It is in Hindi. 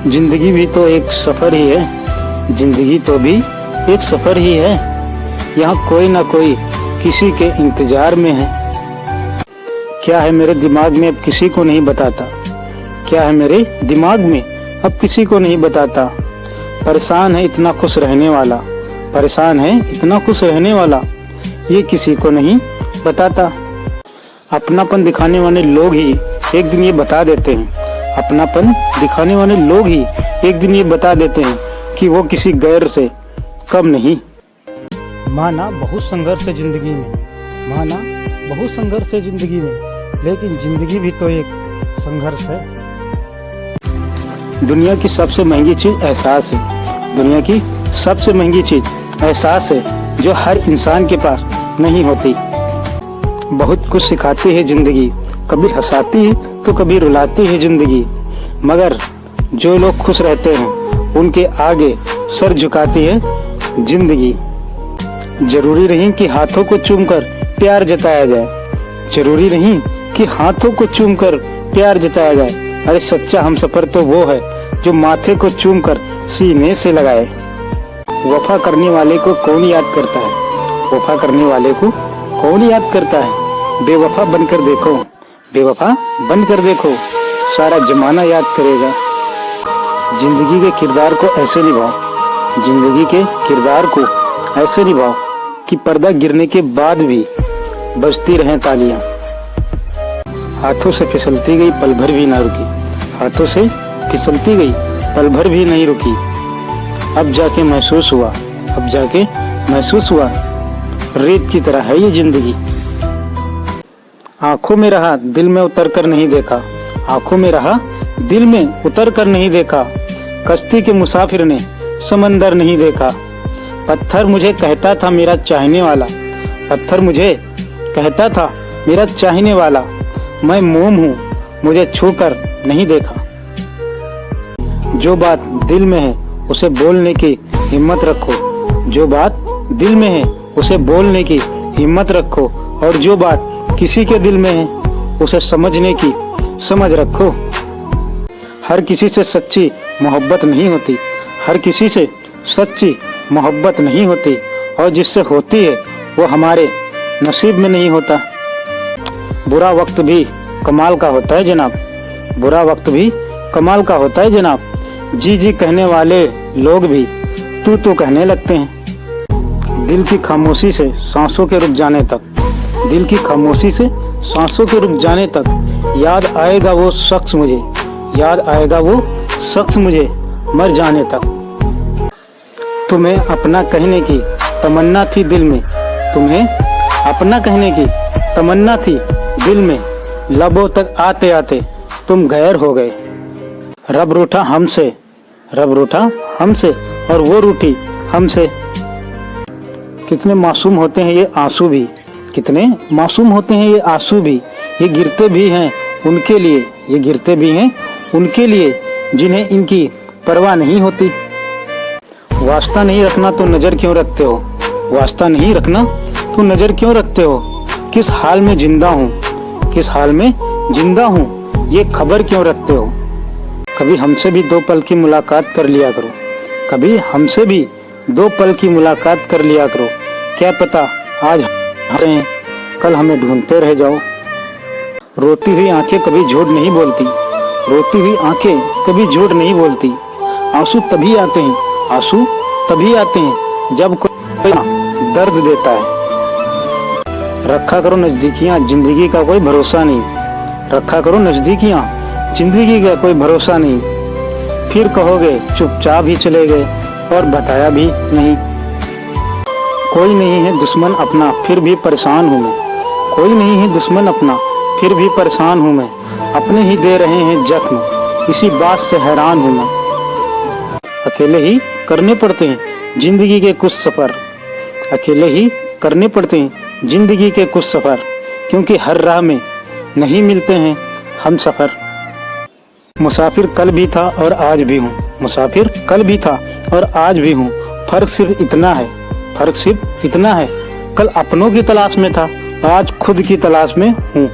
जिंदगी भी तो एक सफ़र ही है, जिंदगी तो भी एक सफ़र ही है। यहाँ कोई ना कोई किसी के इंतज़ार में है। क्या है मेरे दिमाग में अब किसी को नहीं बताता, क्या है मेरे दिमाग में अब किसी को नहीं बताता। परेशान है इतना खुश रहने वाला, परेशान है इतना खुश रहने वाला, ये किसी को नहीं बताता। अपनापन दिखाने वाले लोग ही एक दिन ये बता देते हैं, अपनापन दिखाने वाले लोग ही एक दिन ये बता देते हैं कि वो किसी गैर से कम नहीं। माना बहुत संघर्ष है जिंदगी में, माना बहुत संघर्ष है जिंदगी में, लेकिन जिंदगी भी तो एक संघर्ष है। दुनिया की सबसे महंगी चीज एहसास है, दुनिया की सबसे महंगी चीज एहसास है, जो हर इंसान के पास नहीं होती। बहुत कुछ सिखाती है जिंदगी, कभी हंसाती है तो कभी रुलाती है जिंदगी, मगर जो लोग खुश रहते हैं उनके आगे सर झुकाती है जिंदगी। जरूरी नहीं कि हाथों को चूमकर प्यार जताया जाए, जरूरी नहीं कि हाथों को चूमकर प्यार जताया जाए। अरे सच्चा हमसफर तो वो है जो माथे को चूमकर सीने से लगाए। वफा करने वाले को कौन याद करता है, वफा करने वाले को कौन याद करता है। बेवफा बनकर देखो, बेवफा बनकर देखो, सारा जमाना याद करेगा। जिंदगी के किरदार को ऐसे निभाओ, जिंदगी के किरदार को ऐसे निभाओ कि पर्दा गिरने के बाद भी बजती रहें तालियां। हाथों से फिसलती गई पल भर भी ना रुकी, हाथों से फिसलती गई पल भर भी नहीं रुकी। अब जाके महसूस हुआ, अब जाके महसूस हुआ, रेत की तरह है ये जिंदगी। आंखों में रहा दिल में उतर कर नहीं देखा, आंखों में रहा दिल में उतर कर नहीं देखा। कश्ती के मुसाफिर ने समंदर नहीं देखा। पत्थर मुझे कहता था मेरा चाहने वाला, पत्थर मुझे कहता था मेरा चाहने वाला। मैं मोम हूँ मुझे छूकर नहीं देखा। जो बात दिल में है उसे बोलने की हिम्मत रखो, जो बात दिल में है उसे बोलने की हिम्मत रखो, और जो बात किसी के दिल में है उसे समझने की समझ रखो। हर किसी से सच्ची मोहब्बत नहीं होती, हर किसी से सच्ची मोहब्बत नहीं होती, और जिससे होती है वो हमारे नसीब में नहीं होता। बुरा वक्त भी कमाल का होता है जनाब, बुरा वक्त भी कमाल का होता है जनाब। जी जी कहने वाले लोग भी तू कहने लगते हैं। दिल की खामोशी से सांसों के रुक जाने तक, दिल की खामोशी से सांसों के रुक जाने तक याद आएगा वो शख्स मुझे, याद आएगा वो शख्स मुझे मर जाने तक। तुम्हें अपना कहने की तमन्ना थी दिल में, तुम्हें अपना कहने की तमन्ना थी दिल में, लबों तक आते आते तुम गैर हो गए। रब रूठा हमसे, रब रूठा हमसे, और वो रूठी हमसे। कितने मासूम होते हैं ये आंसू भी, कितने मासूम होते हैं ये आंसू भी। ये गिरते भी हैं उनके लिए, ये गिरते भी हैं उनके लिए जिन्हें इनकी परवाह नहीं होती। वास्ता नहीं रखना तो नजर क्यों रखते हो, वास्ता नहीं रखना तो नजर क्यों रखते हो। किस हाल में जिंदा हूँ, किस हाल में जिंदा हूँ, ये खबर क्यों रखते हो। कभी हमसे भी दो पल की मुलाकात कर लिया करो, कभी हमसे भी दो पल की मुलाकात कर लिया करो। क्या पता आज हमें कल हमें ढूंढते रह जाओ। रोती हुई आंखें कभी झूठ नहीं बोलती, रोती हुई आंखें कभी झूठ नहीं बोलती। आंसू तभी आते हैं, आंसू तभी आते हैं जब कोई दर्द देता है। रखा करो नजदीकियां, जिंदगी का कोई भरोसा नहीं, रखा करो नजदीकियां, जिंदगी का कोई भरोसा नहीं। फिर कहोगे चुपचाप ही चले गए और बताया भी नहीं। कोई नहीं है दुश्मन अपना फिर भी परेशान हूँ मैं, कोई नहीं है दुश्मन अपना फिर भी परेशान हूँ मैं। अपने ही दे रहे हैं जख्म, इसी बात से हैरान हूँ मैं। अकेले ही करने पड़ते हैं जिंदगी के कुछ सफ़र, अकेले ही करने पड़ते हैं जिंदगी के कुछ सफ़र, क्योंकि हर राह में नहीं मिलते हैं हम सफ़र। मुसाफिर कल भी था और आज भी हूँ, मुसाफिर कल भी था और आज भी हूँ। फर्क सिर्फ इतना है, फर्क सिर्फ इतना है, कल अपनों की तलाश में था, आज खुद की तलाश में हूँ।